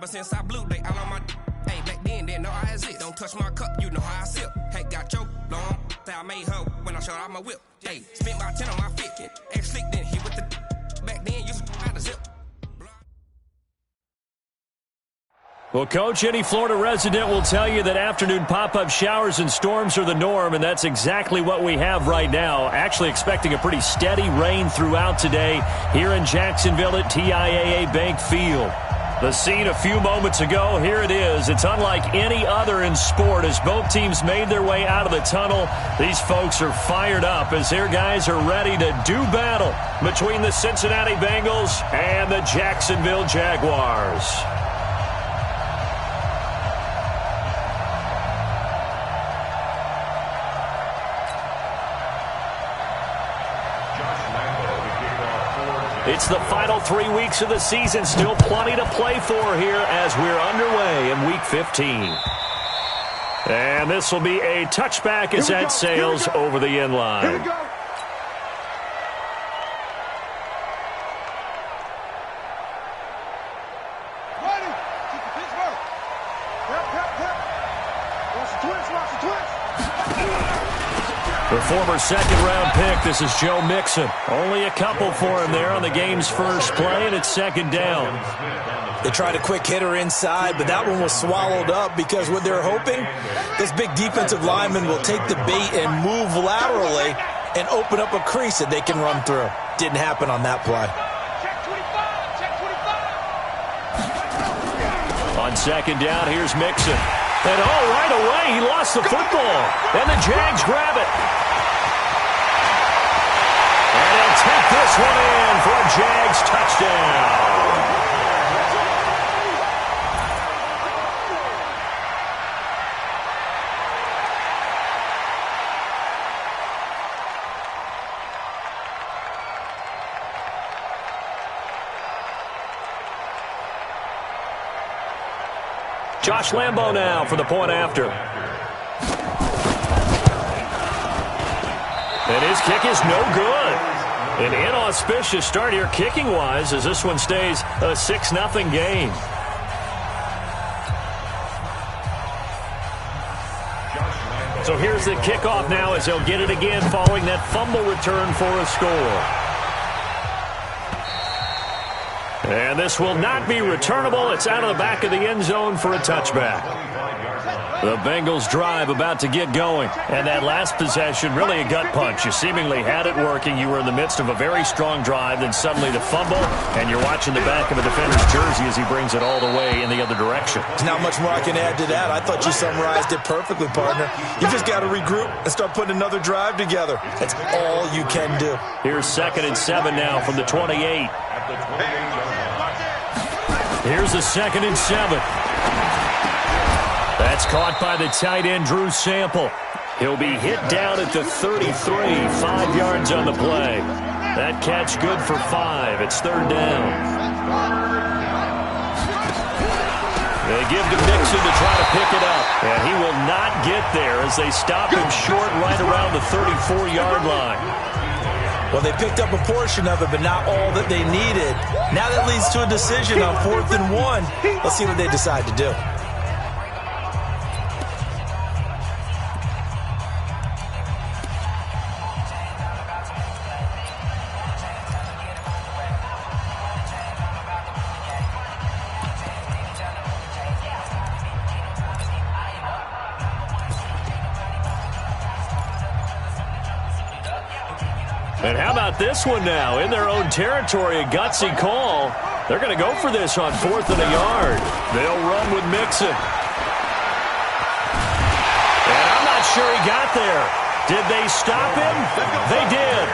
Ever since I blew, they all on my. Hey, back then, didn't know I had it. Don't touch my cup, you know how I sip. Hey, got your long. I made her when I showed out my whip. Hey, spent about 10 on my fit. Ex-slick, then hit with the. Back then, you out of zip. Well, Coach, any Florida resident will tell you that afternoon pop-up showers and storms are the norm, and that's exactly what we have right now. Actually expecting a pretty steady rain throughout today here in Jacksonville at TIAA Bank Field. The scene a few moments ago, here it is. It's unlike any other in sport as both teams made their way out of the tunnel. These folks are fired up as their guys are ready to do battle between the Cincinnati Bengals and the Jacksonville Jaguars. It's the final 3 weeks of the season. Still plenty to play for here as we're underway in Week 15. And this will be a touchback as that sails over the end line. Here we go. Ready. Keep the pitch first. Watch the twist. Watch the twist. The former second-round pick, this is Joe Mixon. Only a couple for him there on the game's first play, and it's second down. They tried a quick hitter inside, but that one was swallowed up because what they're hoping, this big defensive lineman will take the bait and move laterally and open up a crease that they can run through. Didn't happen on that play. On second down, here's Mixon. And right away, he lost the football. And the Jags grab it. And he'll take this one in for a Jags touchdown. Josh Lambo now for the point after. And his kick is no good. An inauspicious start here kicking-wise as this one stays a 6-0 game. So here's the kickoff now as they'll get it again following that fumble return for a score. And this will not be returnable. It's out of the back of the end zone for a touchback. The Bengals drive about to get going. And that last possession, really a gut punch. You seemingly had it working. You were in the midst of a very strong drive. Then suddenly the fumble. And you're watching the back of a defender's jersey as he brings it all the way in the other direction. There's not much more I can add to that. I thought you summarized it perfectly, partner. You just got to regroup and start putting another drive together. That's all you can do. Here's 2nd and 7 now from the 28. Here's the 2nd and 7. That's caught by the tight end, Drew Sample. He'll be hit down at the 33, 5 yards on the play. That catch good for 5. It's 3rd down. They give to Mixon to try to pick it up. And he will not get there as they stop him short right around the 34-yard line. Well, they picked up a portion of it, but not all that they needed. Now that leads to a decision on 4th and 1. Let's see what they decide to do. And how about this one now? In their own territory, a gutsy call. They're going to go for this on 4th and a yard. They'll run with Mixon. And I'm not sure he got there. Did they stop him? They did.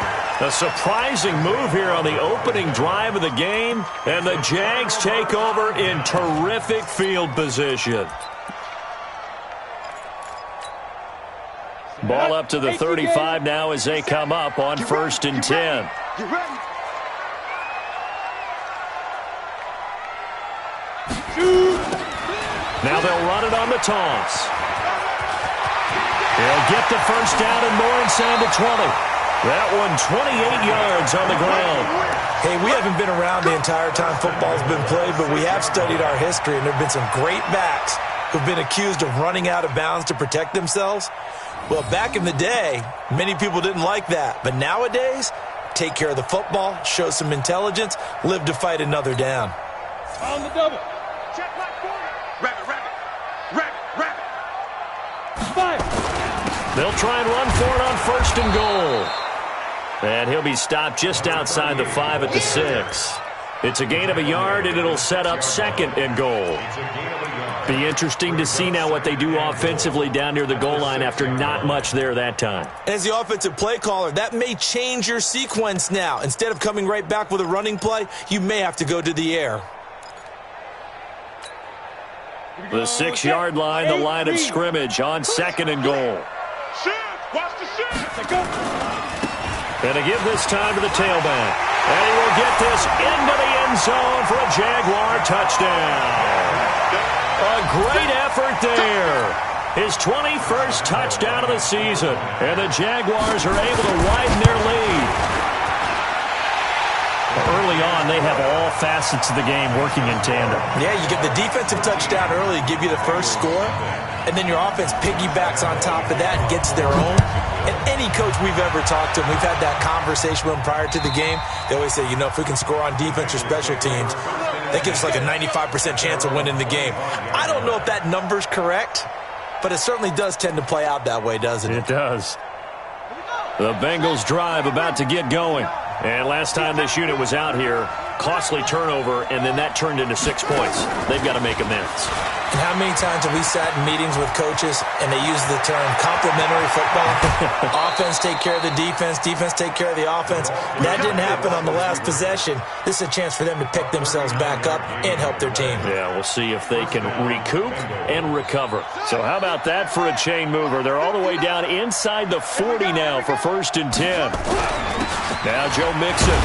A surprising move here on the opening drive of the game. And the Jags take over in terrific field position. Ball up to the 35 now as they come up on 1st and 10. Now they'll run it on the toss. They'll get the first down and more inside the 20. That one 28 yards on the ground. Hey, we haven't been around the entire time football's been played, but we have studied our history, and there have been some great backs who've been accused of running out of bounds to protect themselves. Well, back in the day, many people didn't like that. But nowadays, take care of the football, show some intelligence, live to fight another down. On the double. Check my corner. Rabbit, rabbit. Rabbit, rabbit. Fire. They'll try and run for it on 1st and goal. And he'll be stopped just outside the 5 at the 6. It's a gain of a yard, and it'll set up 2nd and goal. Be interesting to see now what they do offensively down near the goal line after not much there that time. As the offensive play caller, that may change your sequence now. Instead of coming right back with a running play, you may have to go to the air. The 6-yard line, the line of scrimmage on 2nd and goal. Watch the shoot. And to give this time to the tailback. And he will get this into the end zone for a Jaguar touchdown. A great effort there. His 21st touchdown of the season. And the Jaguars are able to widen their lead. Early on, they have all facets of the game working in tandem. Yeah, you get the defensive touchdown early to give you the first score, and then your offense piggybacks on top of that and gets their own. And any coach we've ever talked to, and we've had that conversation with them prior to the game, they always say, you know, if we can score on defense or special teams, that gives us like a 95% chance of winning the game. I don't know if that number's correct, but it certainly does tend to play out that way, doesn't it? It does. The Bengals drive about to get going. And last time this unit was out here, costly turnover, and then that turned into 6 points. They've got to make amends. And how many times have we sat in meetings with coaches and they use the term complementary football? Offense take care of the defense, defense take care of the offense. That didn't happen on the last possession. This is a chance for them to pick themselves back up and help their team. Yeah, we'll see if they can recoup and recover. So how about that for a chain mover? They're all the way down inside the 40 now for 1st and 10. Now Joe Mixon.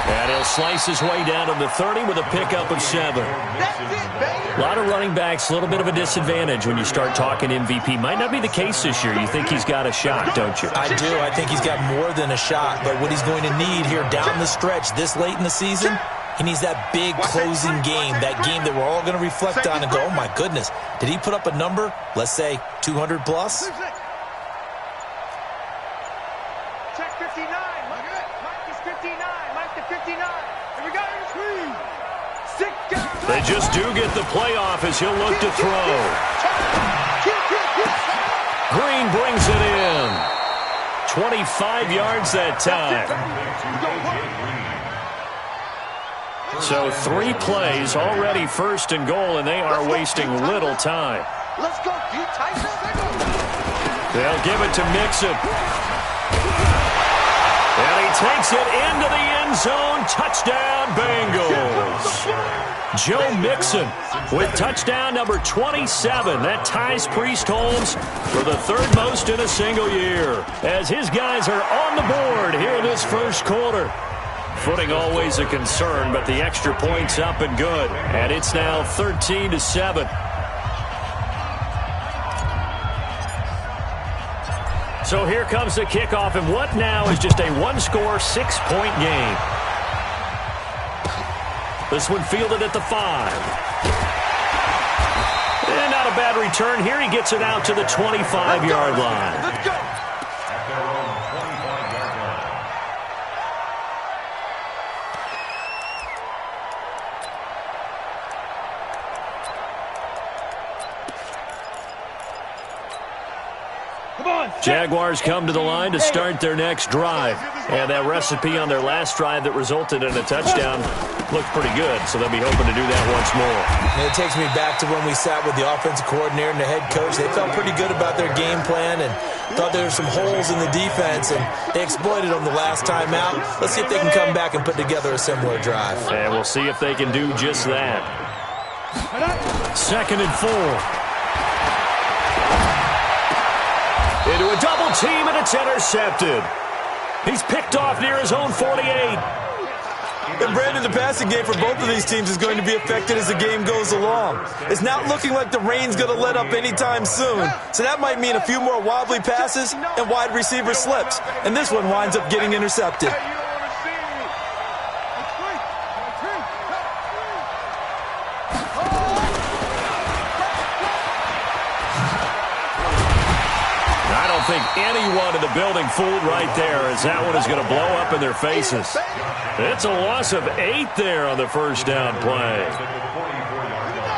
And he'll slice his way down to the 30 with a pickup of 7. A lot of running backs, a little bit of a disadvantage when you start talking MVP. Might not be the case this year. You think he's got a shot, don't you? I do. I think he's got more than a shot. But what he's going to need here down the stretch this late in the season, he needs that big closing game, that game that we're all going to reflect on and go, oh, my goodness, did he put up a number, let's say 200 plus? Check 59. Mike is 59. Mike to 59. Here we go. They just do get the playoff as he'll look to throw. Green brings it in. 25 yards that time. So 3 plays, already 1st and goal, and they are wasting little time. Let's go, They'll give it to Mixon. And he takes it into the end zone. Touchdown, Bengals. Joe Mixon with touchdown number 27. That ties Priest Holmes for the 3rd most in a single year. As his guys are on the board here in this first quarter. Footing always a concern, but the extra point's up and good. And it's now 13-7. So here comes the kickoff, and what now is just a 1-score, 6-point game. This one fielded at the 5. And not a bad return here. He gets it out to the 25-yard line. Let's go. Jaguars come to the line to start their next drive. And that recipe on their last drive that resulted in a touchdown looked pretty good, so they'll be hoping to do that once more. And it takes me back to when we sat with the offensive coordinator and the head coach. They felt pretty good about their game plan and thought there were some holes in the defense, and they exploited them the last time out. Let's see if they can come back and put together a similar drive. And we'll see if they can do just that. 2nd and 4. Into a double team, and it's intercepted. He's picked off near his own 48. And Brandon, the passing game for both of these teams is going to be affected as the game goes along. It's not looking like the rain's going to let up anytime soon, so that might mean a few more wobbly passes and wide receiver slips. And this one winds up getting intercepted. I don't think anyone in the building fooled right there, as that one is going to blow up in their faces. It's a loss of 8 there on the first down play.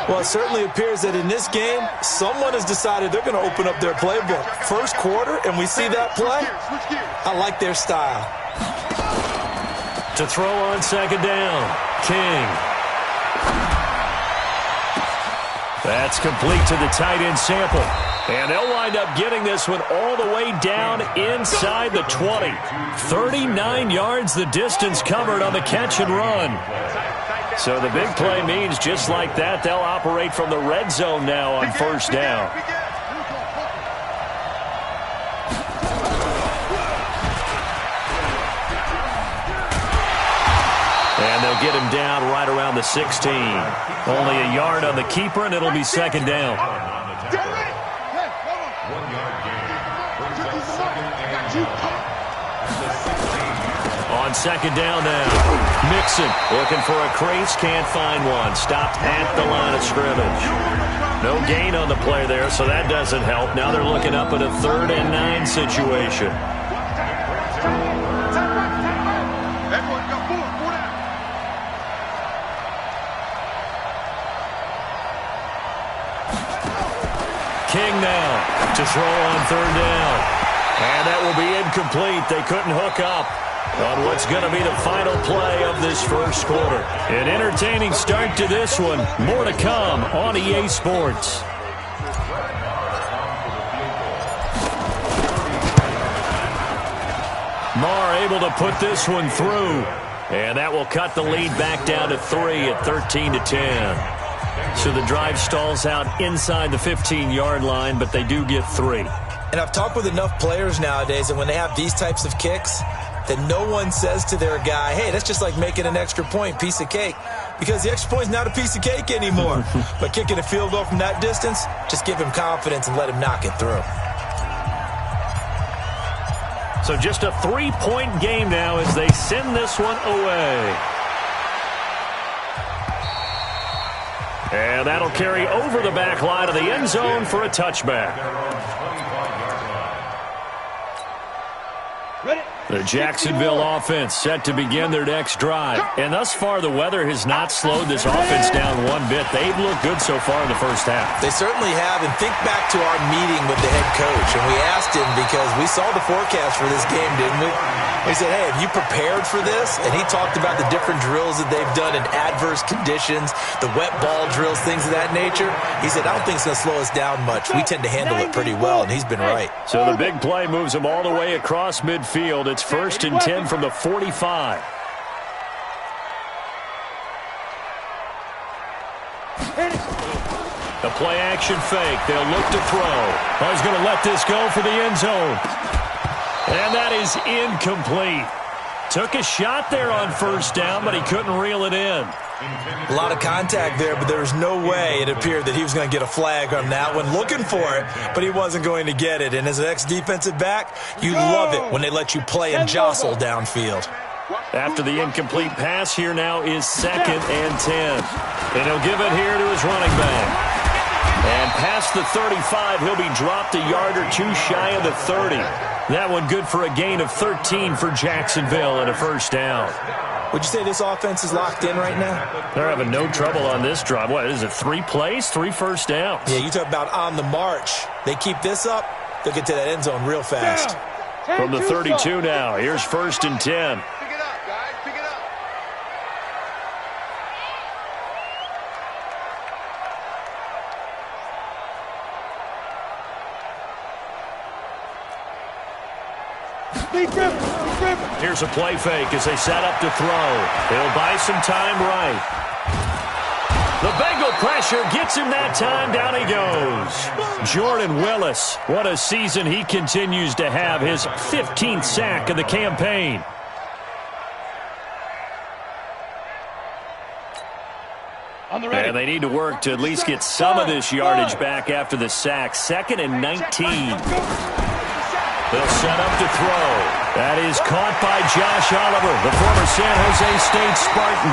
Well, it certainly appears that in this game, someone has decided they're going to open up their playbook. First quarter, and we see that play. I like their style. To throw on second down, King. That's complete to the tight end Sample. And they'll wind up getting this one all the way down inside the 20. 39 yards the distance covered on the catch and run. So the big play means just like that, they'll operate from the red zone now on first down. And they'll get him down right around the 16. Only a yard on the keeper, and it'll be second down. On second down now, Mixon looking for a crease, can't find one. Stopped at the line of scrimmage. No gain on the play there, so that doesn't help. Now they're looking up at a 3rd and 9 situation. King now to throw on 3rd down. And that will be incomplete. They couldn't hook up on what's going to be the final play of this first quarter. An entertaining start to this one. More to come on EA Sports. Marr able to put this one through. And that will cut the lead back down to 3 at 13-10. So the drive stalls out inside the 15-yard line, but they do get 3. And I've talked with enough players nowadays that when they have these types of kicks, that no one says to their guy, hey, that's just like making an extra point, piece of cake. Because the extra point's not a piece of cake anymore. But kicking a field goal from that distance, just give him confidence and let him knock it through. So just a 3-point game now as they send this one away. And that'll carry over the back line of the end zone for a touchback. The Jacksonville offense set to begin their next drive. And thus far, the weather has not slowed this offense down one bit. They've looked good so far in the first half. They certainly have. And think back to our meeting with the head coach. And we asked him, because we saw the forecast for this game, didn't we? We said, hey, have you prepared for this? And he talked about the different drills that they've done in adverse conditions, the wet ball drills, things of that nature. He said, I don't think it's going to slow us down much. We tend to handle it pretty well, and he's been right. So the big play moves them all the way across midfield. It's 1st and 10 from the 45. The play-action fake. They'll look to throw. Oh, he's going to let this go for the end zone. And that is incomplete. Took a shot there on first down, but he couldn't reel it in. A lot of contact there, but there was no way it appeared that he was going to get a flag on that one. Looking for it, but he wasn't going to get it. And as an ex-defensive back, you love it when they let you play and jostle downfield. After the incomplete pass, here now is 2nd and 10. And he'll give it here to his running back. And past the 35, he'll be dropped a yard or two shy of the 30. That one good for a gain of 13 for Jacksonville and a first down. Would you say this offense is locked in right now? They're having no trouble on this drive. What is it, 3 plays, 3 first downs? Yeah, you talk about on the march. They keep this up, they'll get to that end zone real fast. From the 32 now, here's 1st and 10. Here's a play fake as they set up to throw. He'll buy some time right. The Bengal pressure gets him that time. Down he goes. Jordan Willis. What a season he continues to have. His 15th sack of the campaign. On the ready. And they need to work to at least get some of this yardage back after the sack. 2nd and 19. They'll set up to throw. That is caught by Josh Oliver, the former San Jose State Spartan.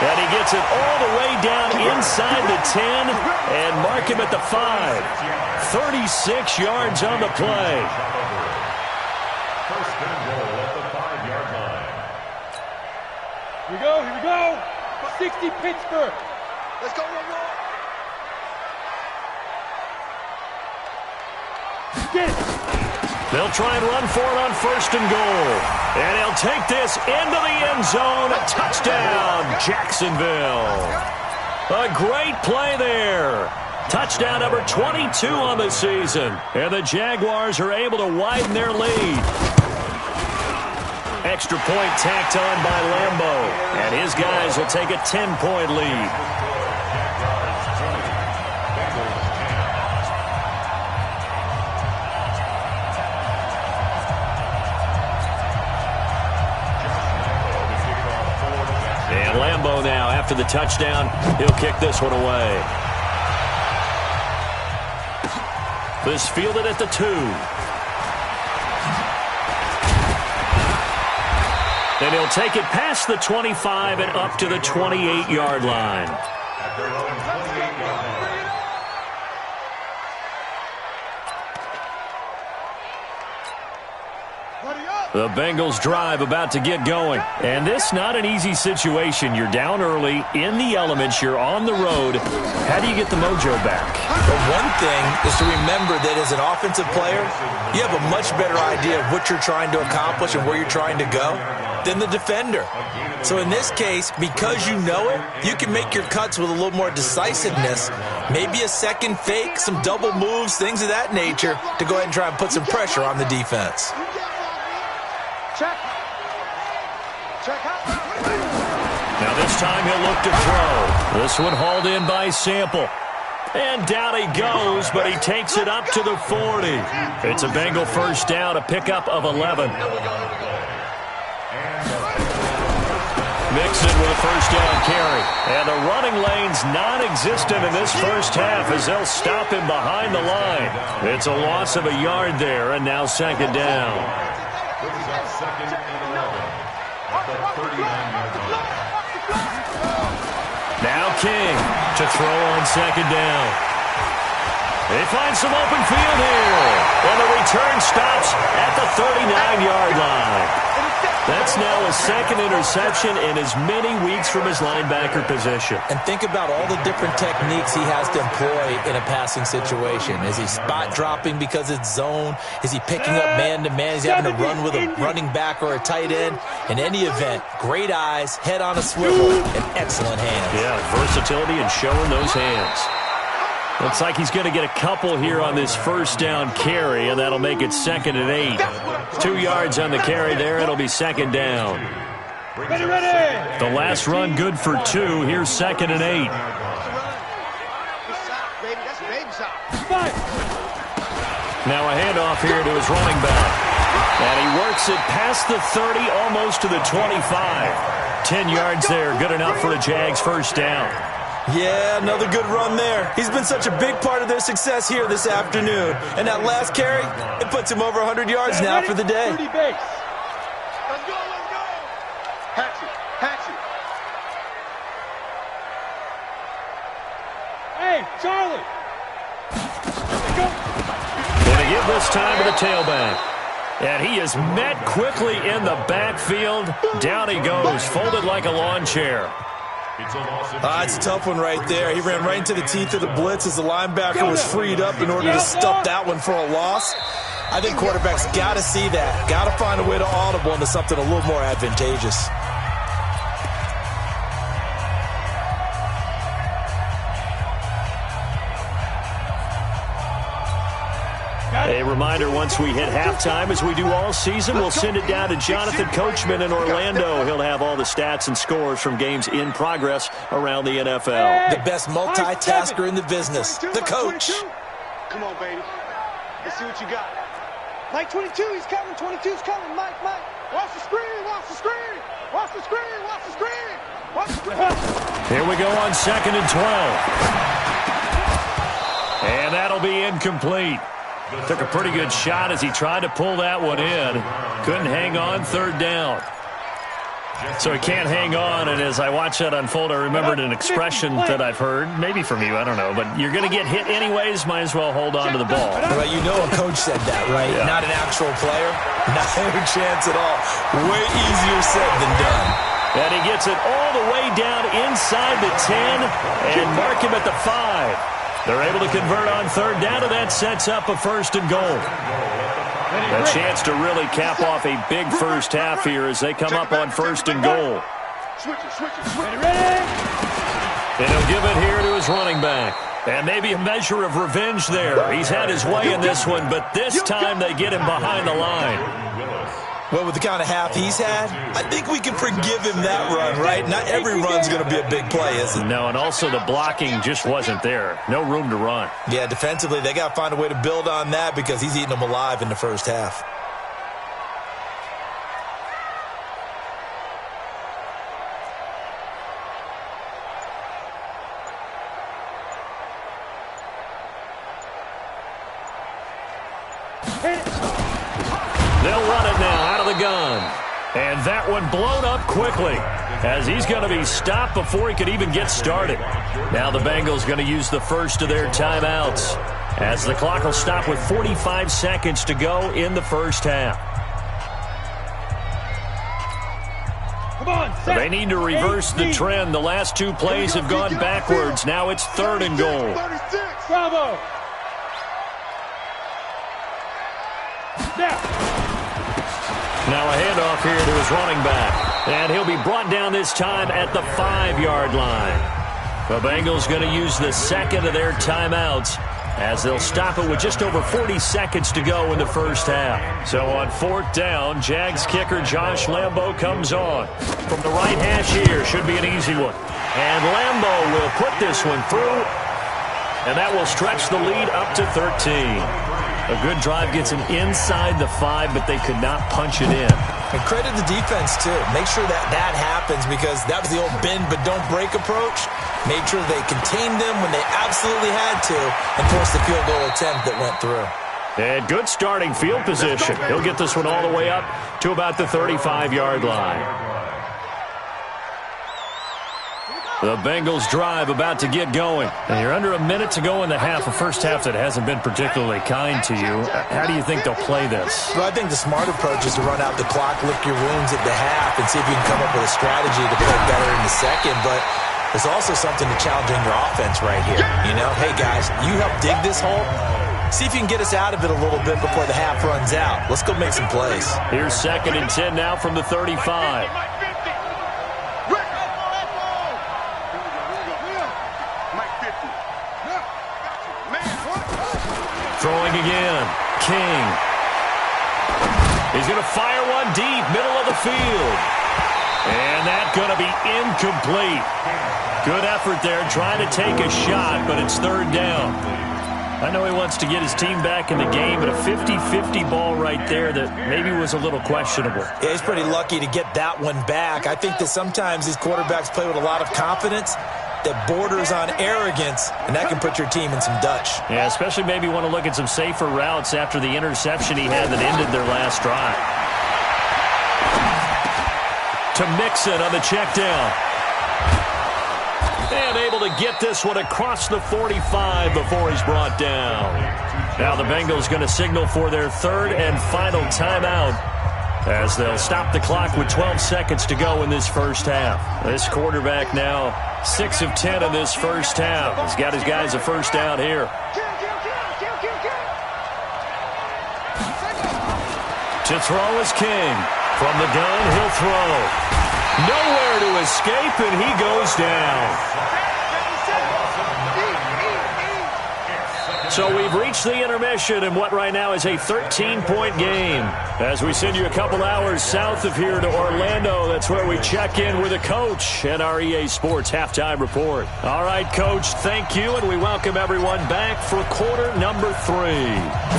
And he gets it all the way down inside the 10 and mark him at the 5. 36 yards on the play. First and goal at the 5-yard line. Here we go, here we go. 60 Pittsburgh. Let's go one more. Get it. They'll try and run for it on 1st and goal. And he'll take this into the end zone. A touchdown, Jacksonville. A great play there. Touchdown number 22 on the season. And the Jaguars are able to widen their lead. Extra point tacked on by Lambeau. And his guys will take a 10-point lead. And Lambeau now, after the touchdown, he'll kick this one away. This fielded at the 2. And he'll take it past the 25 and up to the 28-yard line. At their own 28-yard line. The Bengals drive about to get going. And this not an easy situation. You're down early, in the elements, you're on the road. How do you get the mojo back? Well, one thing is to remember that as an offensive player, you have a much better idea of what you're trying to accomplish and where you're trying to go than the defender. So in this case, because you know it, you can make your cuts with a little more decisiveness, maybe a second fake, some double moves, things of that nature, to go ahead and try and put some pressure on the defense. Check. Check out. Now this time he'll look to throw. This one hauled in by Sample. And down he goes, but he takes it up to the 40. It's a Bengal first down, a pickup of 11. Mixon with a first down carry. And the running lane's non-existent in this first half as they'll stop him behind the line. It's a loss of a yard there, and now 2nd down. This is our 2nd and 11 at the 39-yard line. Now King to throw on 2nd down. They find some open field here. And the return stops at the 39-yard line. That's now a 2nd interception in as many weeks from his linebacker position. And think about all the different techniques he has to employ in a passing situation. Is he spot dropping because it's zone? Is he picking up man-to-man? Is he having to run with a running back or a tight end? In any event, great eyes, head on a swivel, and excellent hands. Yeah, versatility and showing those hands. Looks like he's going to get a couple here on this first down carry, and that'll make it 2nd and 8. 2 yards on the carry there. It'll be 2nd down. Ready, ready. The last run good for 2. Here's 2nd and 8. Now a handoff here to his running back. And he works it past the 30, almost to the 25. 10 yards there, good enough for a Jags first down. Yeah, another good run there. He's been such a big part of their success here this afternoon. And that last carry, it puts him over 100 yards now for the day. 30 base. Let's go, let's go. Hatchet, hatchet. Hey, Charlie. Let's go. Going to give this time to the tailback. And he is met quickly in the backfield. Down he goes, folded like a lawn chair. It's a tough one right there. He ran right into the teeth of the blitz as the linebacker was freed up in order to stuff that one for a loss. I think quarterbacks got to see that. Got to find a way to audible into something a little more advantageous. A reminder, once we hit halftime, as we do all season, we'll send it down to Jonathan Coachman in Orlando. He'll have all the stats and scores from games in progress around the NFL. The best multitasker in the business, the coach. Come on, baby. Let's see what you got. Mike 22, he's coming. 22's coming. Mike. Watch the screen, watch the screen. Watch the screen, watch the screen. Watch the screen. Here we go on 2nd and 12. And that'll be incomplete. Took a pretty good shot as he tried to pull that one in. Couldn't hang on, 3rd down. So he can't hang on, and as I watch that unfold, I remembered an expression that I've heard, maybe from you, I don't know, but you're going to get hit anyways, might as well hold on to the ball. Well, you know a coach said that, right? Yeah. Not an actual player. Not a chance at all. Way easier said than done. And he gets it all the way down inside the 10 and mark him at the 5. They're able to convert on 3rd down, and that sets up a 1st and goal. A chance to really cap off a big first half here as they come up on 1st and goal. And he'll give it here to his running back. And maybe a measure of revenge there. He's had his way in this one, but this time they get him behind the line. Well, with the kind of half he's had, I think we can forgive him that run, right? Not every run's going to be a big play, is it? No, and also the blocking just wasn't there. No room to run. Yeah, defensively, they got to find a way to build on that because he's eating them alive in the first half. They'll run it now out of the gun. And that one blown up quickly as he's going to be stopped before he could even get started. Now the Bengals going to use the first of their timeouts as the clock will stop with 45 seconds to go in the first half. They need to reverse the trend. The last 2 plays have gone backwards. Now it's 3rd and goal. Bravo. Now a handoff here to his running back. And he'll be brought down this time at the 5-yard line. The Bengals going to use the second of their timeouts as they'll stop it with just over 40 seconds to go in the first half. So on 4th down, Jags kicker Josh Lambo comes on. From the right hash here, should be an easy one. And Lambo will put this one through. And that will stretch the lead up to 13. A good drive gets him inside the 5, but they could not punch it in. And credit the defense, too. Make sure that happens because that was the old bend but don't break approach. Made sure they contained them when they absolutely had to and forced the field goal attempt that went through. And good starting field position. He'll get this one all the way up to about the 35-yard line. The Bengals drive about to get going. And you're under a minute to go in the half, a first half that hasn't been particularly kind to you. How do you think they'll play this? Well, I think the smart approach is to run out the clock, lick your wounds at the half, and see if you can come up with a strategy to play better in the second. But there's also something to challenging your offense right here. You know, hey, guys, you help dig this hole. See if you can get us out of it a little bit before the half runs out. Let's go make some plays. Here's 2nd and 10 now from the 35. Throwing again. King. He's going to fire one deep, middle of the field. And that's going to be incomplete. Good effort there, trying to take a shot, but it's 3rd down. I know he wants to get his team back in the game, but a 50-50 ball right there that maybe was a little questionable. Yeah, he's pretty lucky to get that one back. I think that sometimes these quarterbacks play with a lot of confidence that borders on arrogance, and that can put your team in some Dutch. Yeah, especially maybe want to look at some safer routes after the interception he had that ended their last drive. To Mixon on the check down. And able to get this one across the 45 before he's brought down. Now the Bengals going to signal for their 3rd and final timeout as they'll stop the clock with 12 seconds to go in this first half. This quarterback now 6 of 10 in this first half. He's got his guys a first down here. To throw is King. From the gun, he'll throw. Nowhere to escape, and he goes down. So we've reached the intermission in what right now is a 13-point game. As we send you a couple hours south of here to Orlando, that's where we check in with a coach and our EA Sports Halftime Report. All right, Coach, thank you, and we welcome everyone back for quarter number 3.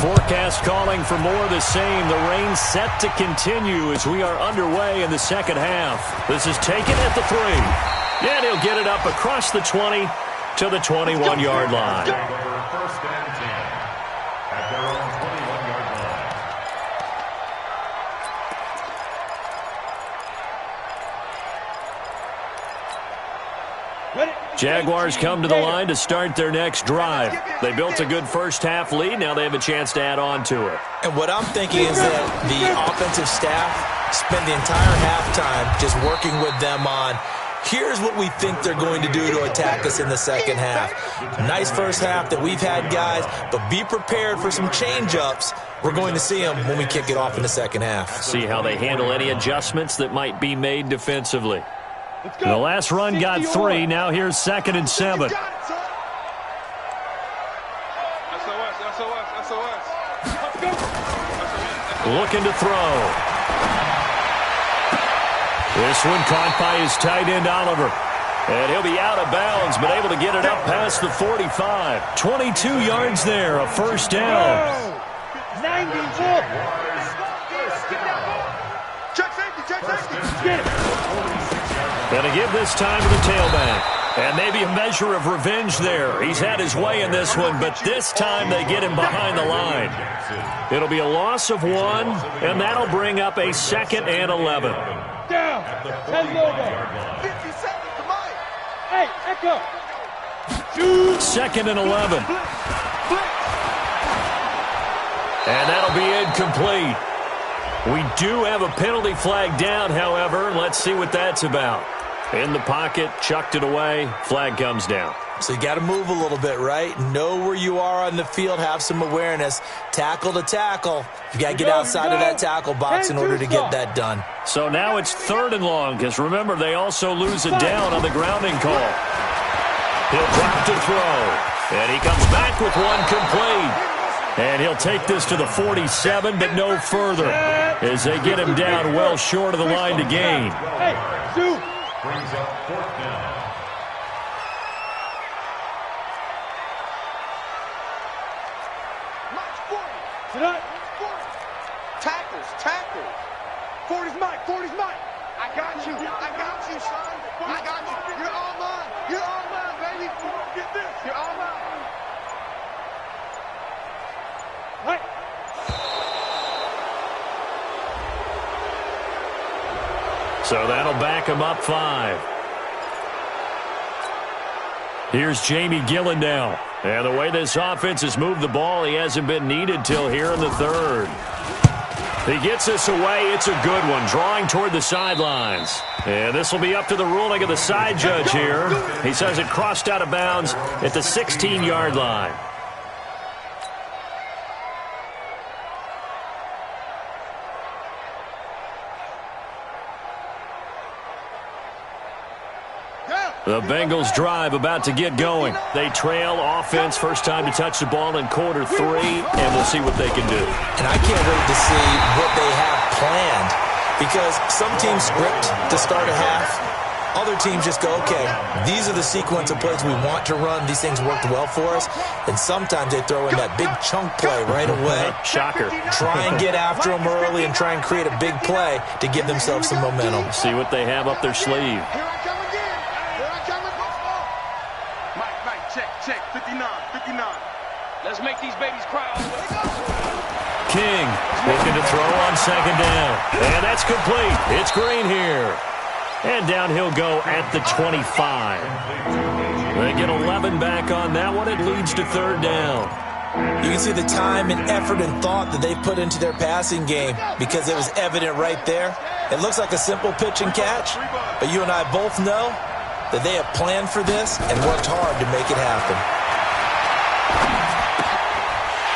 Forecast calling for more of the same. The rain set to continue as we are underway in the second half. This is taken at the 3. And he'll get it up across the 20 to the 21-yard line. First and 10 at their own 21-yard line. Jaguars come to the line to start their next drive. They built a good first-half lead. Now they have a chance to add on to it. And what I'm thinking is that the offensive staff spend the entire halftime just working with them on, here's what we think they're going to do to attack us in the second half. Nice first half that we've had, guys, but be prepared for some change-ups. We're going to see them when we kick it off in the second half. See how they handle any adjustments that might be made defensively. The last run got 3. Now here's 2nd and 7. Looking to throw. This one caught by his tight end, Oliver. And he'll be out of bounds, but able to get it up past the 45. 22 yards there, a first down. 94. Check safety, check safety. Get it. Going to give this time to the tailback. And maybe a measure of revenge there. He's had his way in this one, but this time they get him behind the line. It'll be a loss of 1, and that'll bring up a 2nd and 11. Down. 10 logo. 50 seconds to Mike. Hey, Echo. 2nd and 11. And that'll be incomplete. We do have a penalty flag down, however. Let's see what that's about. In the pocket, chucked it away, flag comes down. So you got to move a little bit, right? Know where you are on the field, have some awareness. Tackle to tackle. You got to get outside of that tackle box in order to get that done. So now it's 3rd and long, because remember, they also lose it down on the grounding call. He'll drop to throw, and he comes back with one complete. And he'll take this to the 47, but no further, as they get him down well short of the line to gain. Hey, Sue. Brings up 4th down. Tonight. Tackles, tackles. 40's Mike, 40's Mike. I got you, son. I got you. You're all mine. You're all mine, baby. Get this. You're all mine. Right. So that'll back him up 5. Here's Jamie Gillen now. And the way this offense has moved the ball, he hasn't been needed till here in the 3rd. He gets this away. It's a good one, drawing toward the sidelines. And this will be up to the ruling of the side judge here. He says it crossed out of bounds at the 16-yard line. The Bengals drive about to get going. They trail offense, first time to touch the ball in quarter 3, and we'll see what they can do. And I can't wait to see what they have planned, because some teams script to start a half. Other teams just go, okay, these are the sequence of plays we want to run. These things worked well for us. And sometimes they throw in that big chunk play right away. Shocker. Try and get after them early and try and create a big play to give themselves some momentum. See what they have up their sleeve. Check, 59. Let's make these babies cry. King looking to throw on 2nd down. And that's complete. It's Green here. And down he'll go at the 25. They get 11 back on that one. It leads to 3rd down. You can see the time and effort and thought that they put into their passing game, because it was evident right there. It looks like a simple pitch and catch, but you and I both know that they have planned for this and worked hard to make it happen.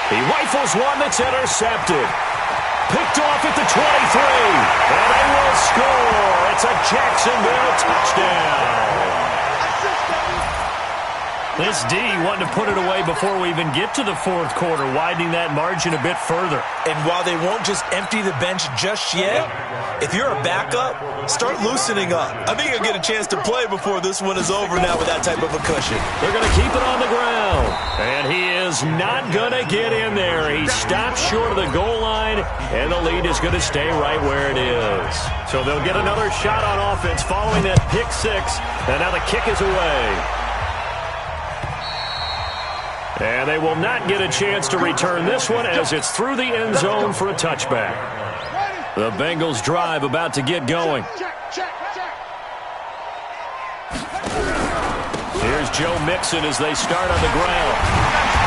He rifles one that's intercepted. Picked off at the 23. And they will score. It's a Jacksonville touchdown. This D wanted to put it away before we even get to the 4th quarter, widening that margin a bit further. And while they won't just empty the bench just yet, if you're a backup, start loosening up. I think you'll get a chance to play before this one is over now with that type of a cushion. They're going to keep it on the ground. And he is is not going to get in there. He stops short of the goal line, and the lead is going to stay right where it is. So they'll get another shot on offense following that pick six, and now the kick is away. And they will not get a chance to return this one as it's through the end zone for a touchback. The Bengals drive about to get going. Here's Joe Mixon as they start on the ground.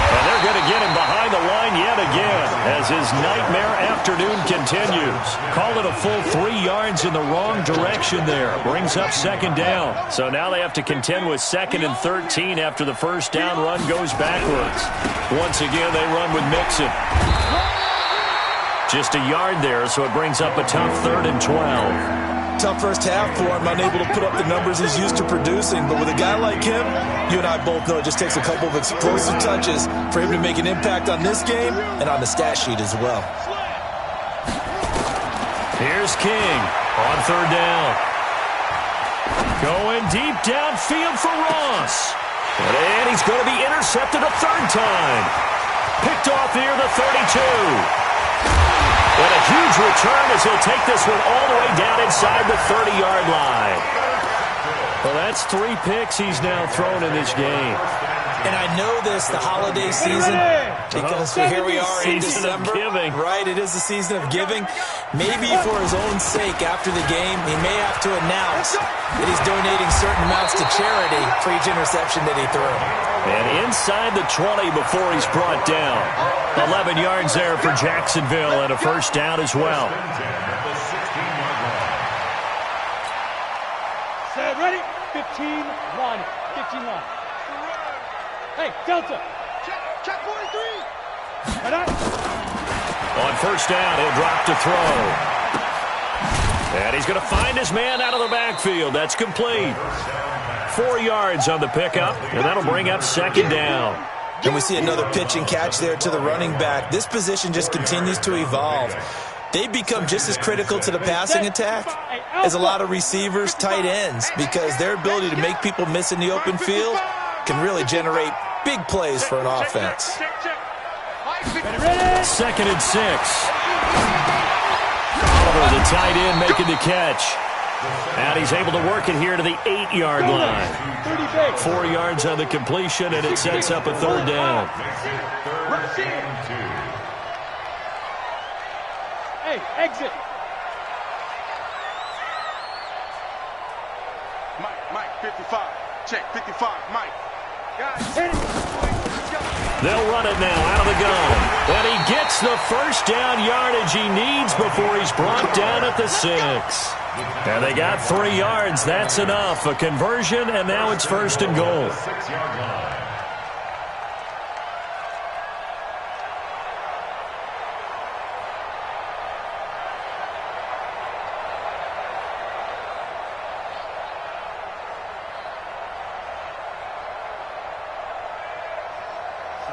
And they're going to get him behind the line yet again as his nightmare afternoon continues. Call it a full 3 yards in the wrong direction there. Brings up second down. So now they have to contend with 2nd and 13 after the first down run goes backwards. Once again, they run with Mixon. Just a yard there, so it brings up a tough 3rd and 12. Tough first half for him, unable to put up the numbers he's used to producing. But with a guy like him, you and I both know it just takes a couple of explosive touches for him to make an impact on this game and on the stat sheet as well. Here's King on 3rd down. Going deep downfield for Ross. And he's going to be intercepted a 3rd time. Picked off near the 32. And a huge return as he'll take this one all the way down inside the 30-yard line. Well, that's 3 picks he's now thrown in this game. And I know this, the holiday season, because here we are in December. Right, it is the season of giving. Maybe for his own sake after the game, he may have to announce that he's donating certain amounts to charity for each interception that he threw. And inside the 20 before he's brought down. 11 yards there for Jacksonville and a first down as well. Set, ready? 15-1. 15-1. Hey, Delta. Check 43. On first down, he'll drop to throw. And he's going to find his man out of the backfield. That's complete. 4 yards on the pickup, and that'll bring up second down. And we see another pitch and catch there to the running back. This position just continues to evolve. They become just as critical to the passing attack as a lot of receivers, tight ends, because their ability to make people miss in the open field can really generate big plays for an offense. 2nd and 6. Oliver, the tight end, making the catch. And he's able to work it here to the 8-yard line. 4 yards on the completion, and it sets up a 3rd down. Hey, exit. Mike, 55. Check, 55, Mike. Guys, they'll run it now out of the gun. And he gets the first down yardage he needs before he's brought down at the 6. And they got 3 yards. That's enough. A conversion, and now it's 1st and goal.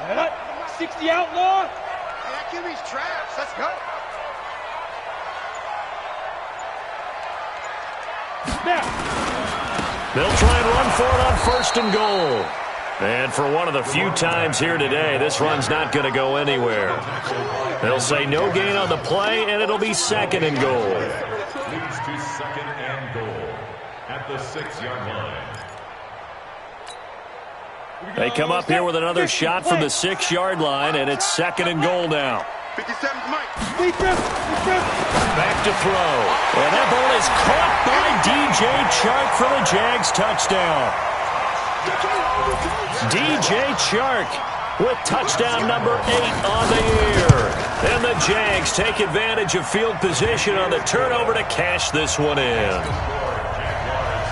Set up. 60 outlaw. hey, that QB's trash. Let's go. They'll try and run for it on 1st and goal. And for one of the few times here today, this run's not going to go anywhere. They'll say no gain on the play, and it'll be 2nd and goal. Leads to 2nd and goal at the 6-yard line. They come up here with another shot from the 6-yard line, and it's 2nd and goal now. 57, Mike. Back to throw. And that ball is caught by DJ Chark for the Jags touchdown. DJ Chark with touchdown number 8 on the year. And the Jags take advantage of field position on the turnover to cash this one in.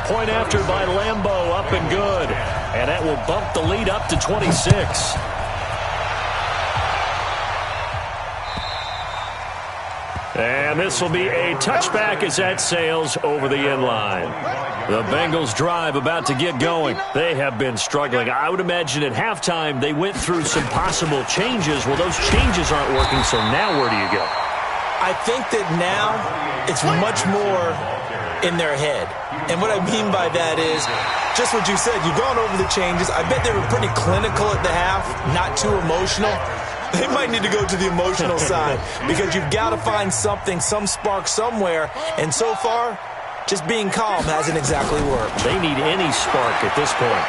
Point after by Lambeau, up and good. And that will bump the lead up to 26. And this will be a touchback as that sails over the end line. The Bengals drive about to get going. They have been struggling. I would imagine at halftime they went through some possible changes. Well, those changes aren't working, so now where do you go? I think that now it's much more in their head. And what I mean by that is just what you said. You've gone over the changes. I bet they were pretty clinical at the half, not too emotional. They might need to go to the emotional side because you've got to find something, some spark somewhere. And so far, just being calm hasn't exactly worked. They need any spark at this point.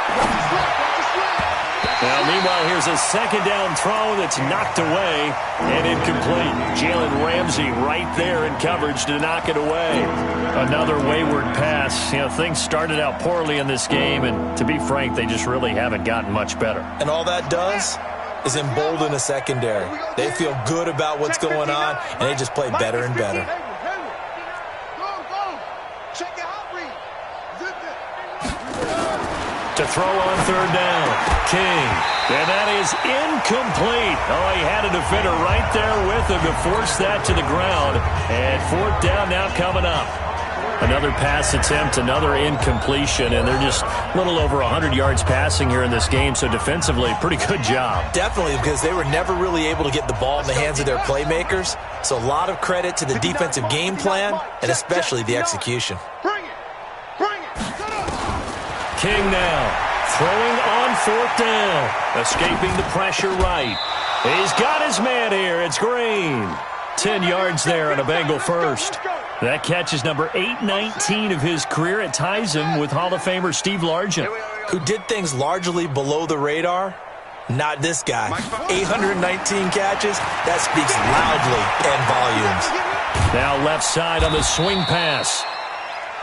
Now, meanwhile, here's a second down throw that's knocked away and incomplete. Jalen Ramsey right there in coverage to knock it away. Another wayward pass. You know, things started out poorly in this game, and to be frank, they just really haven't gotten much better. And all that does is embolden a secondary. They feel good about what's going on, and they just play better and better. To throw on third down, King. And that is incomplete. Oh, he had a defender right there with him to force that to the ground. And fourth down now coming up. Another pass attempt, another incompletion, and they're just a little over 100 yards passing here in this game, so defensively, pretty good job. Definitely, because they were never really able to get the ball in the hands of their playmakers, so a lot of credit to the defensive game plan and especially the execution. King now, throwing on fourth down, escaping the pressure right. He's got his man here, it's Green. 10 yards there on a Bengal first. That catch is number 819 of his career. It ties him with Hall of Famer Steve Largent. Who did things largely below the radar? Not this guy. 819 catches, that speaks loudly and volumes. Now left side on the swing pass.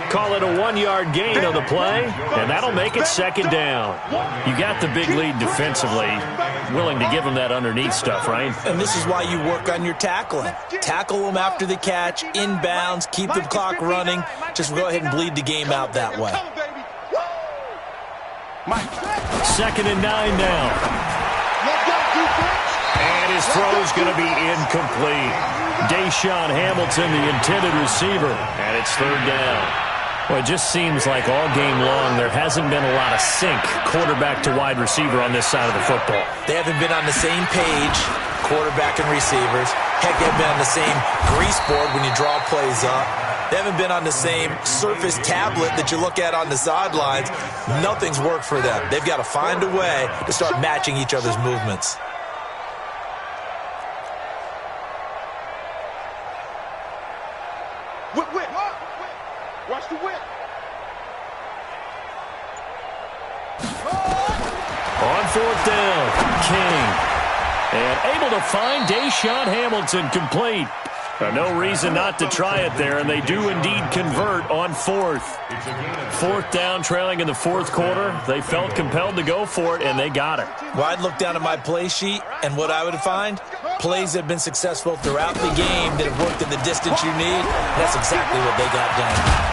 Call it a 1-yard gain on the play, and that'll make it second down. You got the big lead defensively, willing to give them that underneath stuff, right? And this is why you work on your tackling. Tackle them after the catch, inbounds, keep the clock running. Just go ahead and bleed the game out that way. Second and 9 now. And his throw's going to be incomplete. Deshaun Hamilton, the intended receiver, and it's third down. Well, it just seems like all game long there hasn't been a lot of sync quarterback to wide receiver on this side of the football. They haven't been on the same page, quarterback and receivers. Heck, they haven't been on the same grease board when you draw plays up. They haven't been on the same Surface tablet that you look at on the sidelines. Nothing's worked for them. They've got to find a way to start matching each other's movements. Watch the whip. On fourth down, King. And able to find Deshaun Hamilton complete. No reason not to try it there, and they do indeed convert on fourth. Fourth down, trailing in the fourth quarter. They felt compelled to go for it, and they got it. Well, I'd look down at my play sheet, and what I would find, plays that have been successful throughout the game that have worked at the distance you need. That's exactly what they got done.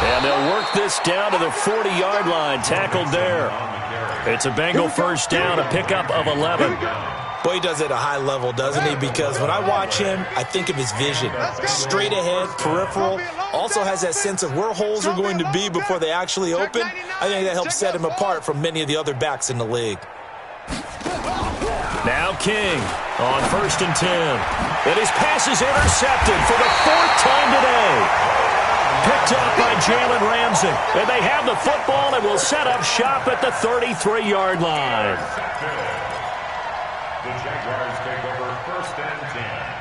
And they'll work this down to the 40-yard line, tackled there. It's a Bengal first down, a pickup of 11. Boy, he does it at a high level, doesn't he? Because when I watch him, I think of his vision. Straight ahead, peripheral. Also has that sense of where holes are going to be before they actually open. I think that helps set him apart from many of the other backs in the league. Now King on first and 10. And his pass is intercepted for the fourth time today. Picked up by Jalen Ramsey. And they have the football and will set up shop at the 33-yard line. The Jaguars take over first and 10.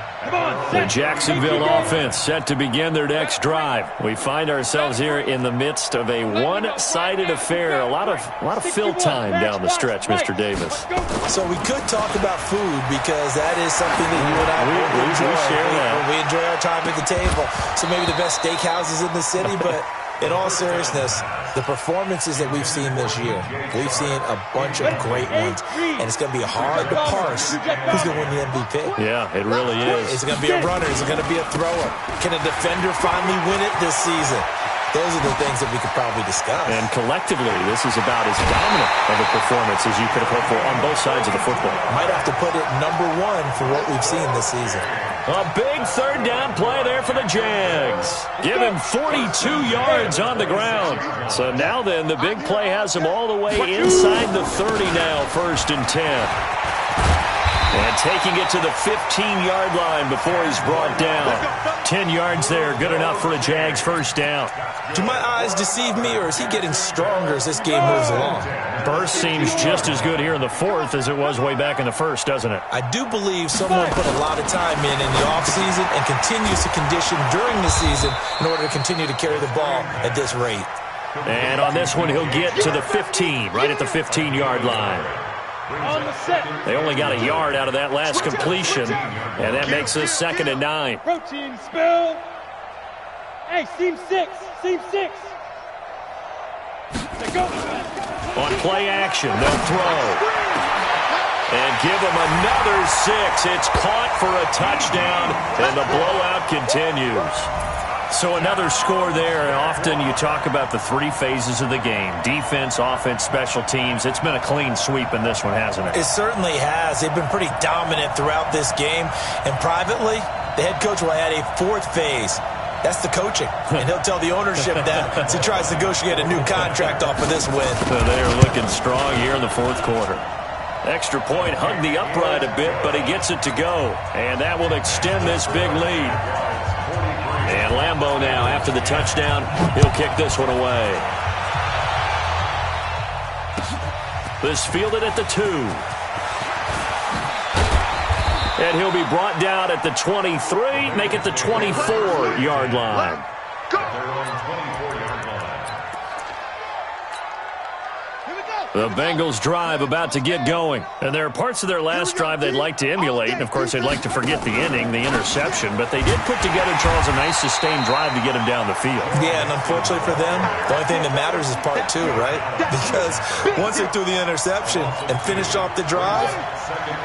The Jacksonville offense set to begin their next drive. We find ourselves here in the midst of a one-sided affair. A lot of fill time down the stretch, Mr. Davis. So we could talk about food because that is something that you and I enjoy. We enjoy our time at the table. So maybe the best steakhouses in the city, but in all seriousness, the performances that we've seen this year, we've seen a bunch of great ones, and it's going to be hard to parse who's going to win the MVP. Yeah, it really is. Is it going to be a runner? Is it going to be a thrower? Can a defender finally win it this season? Those are the things that we could probably discuss. And collectively, this is about as dominant of a performance as you could have hoped for on both sides of the football. Might have to put it number one for what we've seen this season. A big third down play there for the Jags. Give him 42 yards on the ground. So now then, the big play has him all the way inside the 30 now, first and 10. And taking it to the 15-yard line before he's brought down. 10 yards there, good enough for a Jags first down. Do my eyes deceive me, or is he getting stronger as this game moves along? Burst seems just as good here in the fourth as it was way back in the first, doesn't it? I do believe someone put a lot of time in the offseason and continues to condition during the season in order to continue to carry the ball at this rate. And on this one, he'll get to the 15, right at the 15-yard line. They only got a yard out of that last completion, and that makes us 2nd and 9. Protein spill. Hey, seam 6. Seam 6. They go. On play action, they'll throw. And give him another 6. It's caught for a touchdown, and the blowout continues. So another score there, and often you talk about the 3 phases of the game. Defense, offense, special teams. It's been a clean sweep in this one, hasn't it? It certainly has. They've been pretty dominant throughout this game. And privately, the head coach will add a 4th phase. That's the coaching. And he'll tell the ownership that as he tries to negotiate a new contract off of this win. So they're looking strong here in the fourth quarter. Extra point hugged the upright a bit, but he gets it to go. And that will extend this big lead. And Lambeau now, after the touchdown, he'll kick this one away. This fielded at the 2. And he'll be brought down at the 23, make it the 24-yard line. The Bengals drive about to get going. And there are parts of their last drive they'd like to emulate. And, of course, they'd like to forget the ending, the interception. But they did put together, Charles, a nice sustained drive to get him down the field. Yeah, and unfortunately for them, the only thing that matters is part 2, right? Because once they threw the interception and finished off the drive,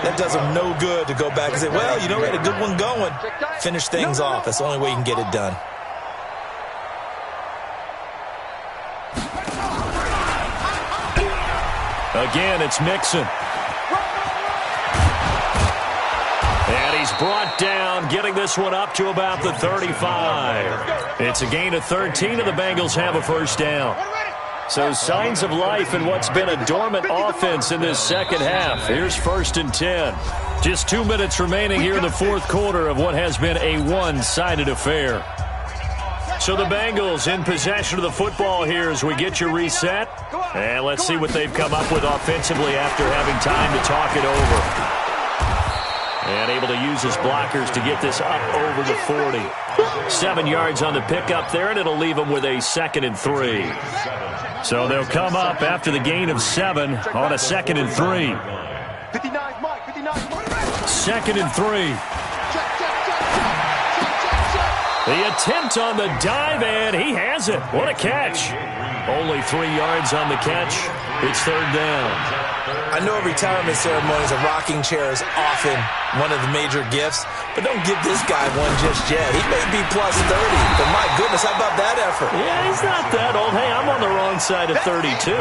that does them no good to go back and say, well, you know, we had a good one going. Finish things off. That's the only way you can get it done. Again, it's Mixon. And he's brought down, getting this one up to about the 35. It's a gain of 13, and the Bengals have a first down. So signs of life in what's been a dormant offense in this second half. Here's 1st and 10. Just 2 minutes remaining here in the fourth quarter of what has been a one-sided affair. So the Bengals in possession of the football here as we get you reset. And let's see what they've come up with offensively after having time to talk it over. And able to use his blockers to get this up over the 40. 7 yards on the pickup there, and it'll leave them with a 2nd and 3. So they'll come up after the gain of 7 on a 2nd and 3. 2nd and 3. The attempt on the dive, and he has it. What a catch. Only 3 yards on the catch. It's 3rd down. I know retirement ceremonies, a rocking chair is often one of the major gifts, but don't give this guy one just yet. He may be plus 30, but my goodness, how about that effort? Yeah, he's not that old. Hey, I'm on the wrong side of 32.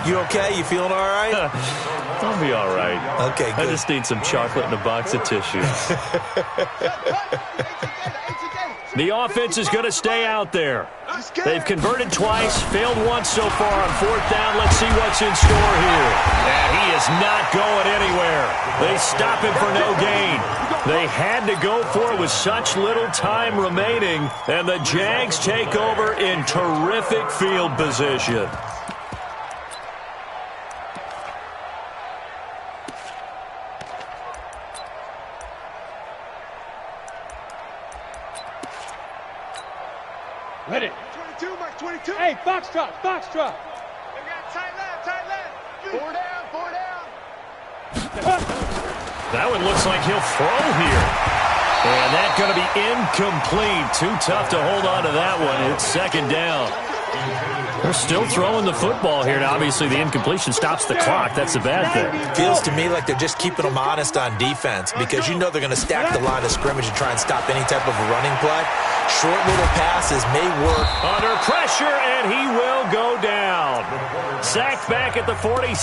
You okay? You feeling all right? I'll be all right. Okay, good. I just need some chocolate and a box of tissues. The offense is going to stay out there. They've converted twice, failed once so far on 4th down. Let's see what's in store here. And he is not going anywhere. They stop him for no gain. They had to go for it with such little time remaining, and the Jags take over in terrific field position. Ready. 22, Mike, 22. Hey, foxtrot, foxtrot. They got tight left. 4 down. That one looks like he'll throw here. And that's going to be incomplete. Too tough to hold on to that one. It's 2nd down. They're still throwing the football here. Now, obviously, the incompletion stops the clock. That's a bad thing. Feels to me like they're just keeping them honest on defense because you know they're going to stack the line of scrimmage and try and stop any type of a running play. Short little passes may work. Under pressure, and he will go down. Sacked back at the 46.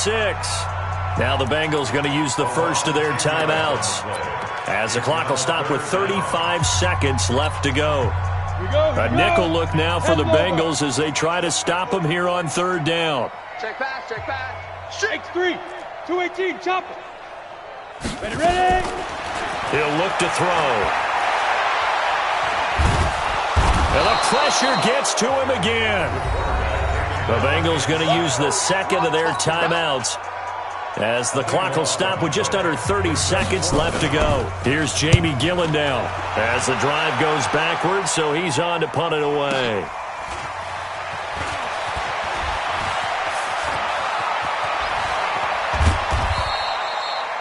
Now the Bengals going to use the first of their timeouts, as the clock will stop with 35 seconds left to go. A nickel look now for the Bengals as they try to stop him here on 3rd down. Check pass. X3, 218, chop it. Ready, ready! He'll look to throw. And the pressure gets to him again. The Bengals going to use the second of their timeouts as the clock will stop with just under 30 seconds left to go. Here's Jamie Gillen now as the drive goes backwards, so he's on to punt it away.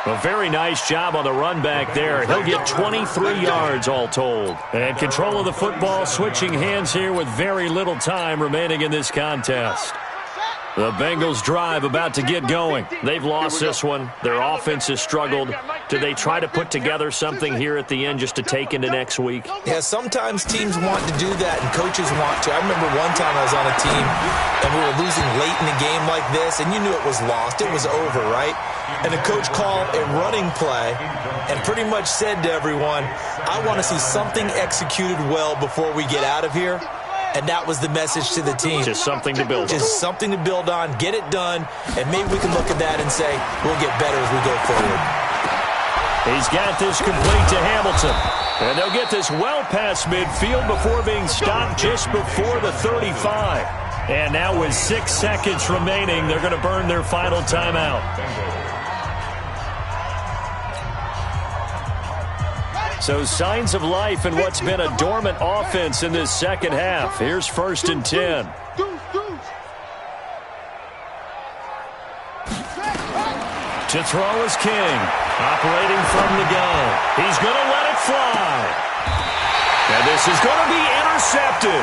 A very nice job on the run back there. He'll get 23 yards all told. And control of the football switching hands here with very little time remaining in this contest. The Bengals drive about to get going. They've lost this one. Their offense has struggled. Do they try to put together something here at the end just to take into next week? Yeah, sometimes teams want to do that and coaches want to. I remember one time I was on a team and we were losing late in a game like this, and you knew it was lost. It was over, right? And the coach called a running play and pretty much said to everyone, I want to see something executed well before we get out of here. And that was the message to the team. Just something to build on. Just something to build on, get it done, and maybe we can look at that and say, we'll get better as we go forward. He's got this complete to Hamilton. And they'll get this well past midfield before being stopped just before the 35. And now with 6 seconds remaining, they're going to burn their final timeout. So signs of life in what's been a dormant offense in this second half. Here's 1st and 10. To throw is King. Operating from the gun. He's going to let it fly. And this is going to be intercepted.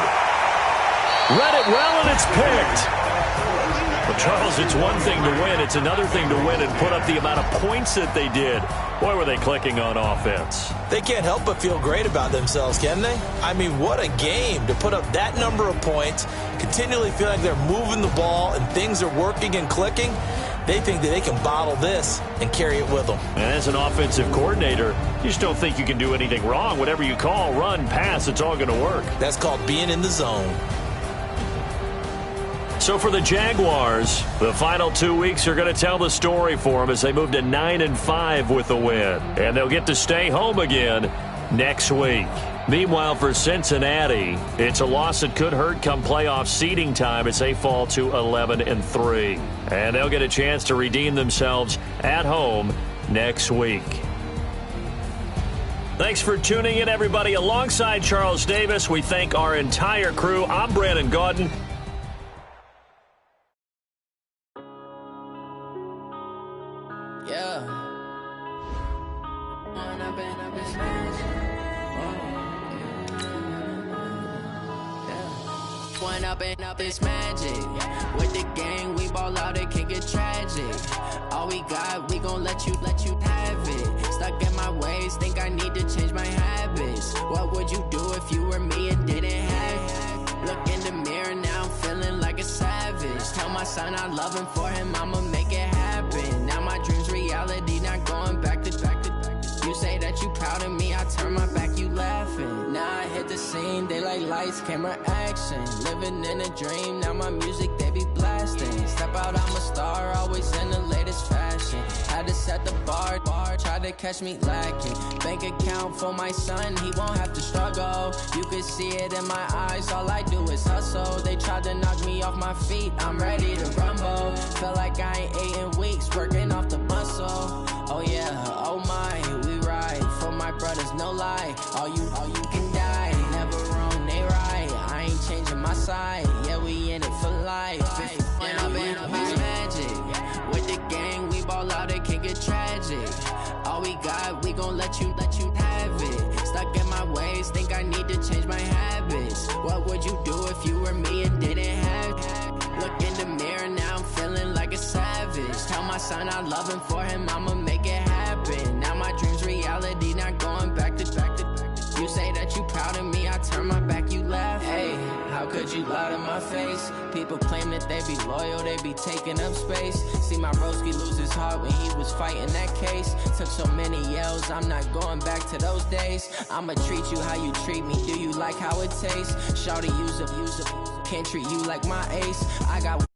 Read it well, and it's picked. Well, Charles, it's one thing to win. It's another thing to win and put up the amount of points that they did. Boy, were they clicking on offense. They can't help but feel great about themselves, can they? I mean, what a game to put up that number of points, continually feel like they're moving the ball and things are working and clicking. They think that they can bottle this and carry it with them. And as an offensive coordinator, you just don't think you can do anything wrong. Whatever you call, run, pass, it's all going to work. That's called being in the zone. So for the Jaguars, the final 2 weeks are going to tell the story for them as they move to 9-5 with the win. And they'll get to stay home again next week. Meanwhile, for Cincinnati, it's a loss that could hurt come playoff seeding time as they fall to 11-3. And they'll get a chance to redeem themselves at home next week. Thanks for tuning in, everybody. Alongside Charles Davis, we thank our entire crew. I'm Brandon Gaudin. Up this magic with the gang, we ball out, it can get tragic. All we got, we gon' let you have it. Stuck in my ways, think I need to change my habits. What would you do if you were me and didn't have it? Look in the mirror, now I'm feeling like a savage. Tell my son I love him, for him I'ma make it happen. Now my dream's reality, not going back to. You say that you proud of me, I turn my back, you laughing. Now I hit the scene, they like lights, camera, action. Living in a dream, now my music, they be blasting. Step out, I'm a star, always in the latest fashion. Had to set the bar, try to catch me lacking. Bank account for my son, he won't have to struggle. You can see it in my eyes, all I do is hustle. They tried to knock me off my feet, I'm ready to rumble. Felt like I ain't ate in weeks, working off the muscle. Oh yeah, oh my, we ride for my brothers, no lie. All you can die, never wrong, they right. I ain't changing my side, yeah, we in it for life. When I've been up is magic, with the gang, we ball out, it can get tragic. All we got, we gon' let you have it. Stuck in my ways, think I need to change my habits. What would you do if you were me and didn't have it? Look in the mirror, now I'm feeling like a savage. Tell my son I love him, for him I'ma make it happen. Now my dream's reality, not going back to. You say that you proud of me, I turn my back, you laugh. Hey, how could you lie to my face? People claim that they be loyal, they be taking up space. See my broski lose his heart when he was fighting that case. Took so many yells, I'm not going back to those days. I'ma treat you how you treat me, do you like how it tastes? Shawty, use up, can't treat you like my ace. I got